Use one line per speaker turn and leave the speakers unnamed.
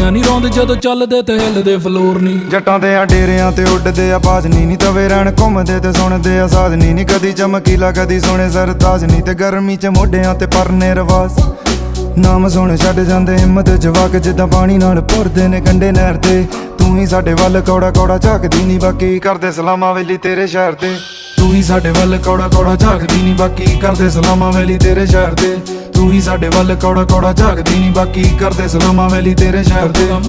ਤਾਲੀਆਂ ਨਹੀਂ ਰੋਂਦੇ ਜਦੋਂ ਚੱਲਦੇ ਤੇ ਹਿੱਲਦੇ ਫਲੋਰ ਨਹੀਂ।
ਜੱਟਾਂ ਦੇ ਆ ਡੇਰਿਆਂ ਤੇ ਉੱਡਦੇ ਆ ਬਾਜਨੀ ਨੀ, ਤਵੇ ਰਹਿਣ ਘੁੰਮਦੇ ਤੇ ਸੁਣਦੇ ਆ ਸਾਜਨੀ ਨੀ। ਕਦੀ ਚਮਕੀਲਾ ਕਦੀ ਸੋਹਣੇ ਸਰਤਾਜ ਨੀ, ਤੇ ਗਰਮੀ ਚ ਮੋਢਿਆਂ ਤੇ ਪਰਨੇ ਰਵਾਸ। ਨਾਮ ਸੁਣ ਛੱਡ ਜਾਂਦੇ ਹਿੰਮਤ ਜਵਾਕ, ਜਿੱਦਾਂ ਪਾਣੀ ਨਾਲ ਭੁਰਦੇ ਨੇ ਕੰਢੇ ਨਹਿਰ ਤੇ। ਤੂੰ ਹੀ ਸਾਡੇ ਵੱਲ ਕੌੜਾ ਕੌੜਾ ਝਾਕਦੀ ਨੀ, ਬਾਕੀ ਕਰਦੇ ਸਲਾਮਾਂ ਵੇਲੀ ਤੇਰੇ ਸ਼ਹਿਰ ਤੇ। ਤੂੰ ਹੀ ਸਾਡੇ ਵੱਲ ਕੌੜਾ ਕੌੜਾ ਝਾਕਦੀ ਨੀ, ਬਾਕੀ ਕਰਦੇ ਸਲਾਮਾਂ ਵੇਲੀ ਤੇਰੇ ਸ਼ਹਿਰ ਤੇ। ਤੂੰ ਹੀ ਸਾਡੇ ਵੱਲ ਕੌੜਾ ਕੌੜਾ ਝਾਕਦੀ ਨੀ, ਬਾਕੀ ਕਰਦੇ ਸਲਾਮਾਂ ਵੇਲੀ ਤੇਰੇ ਸ਼ਹਿਰ ਤੇ।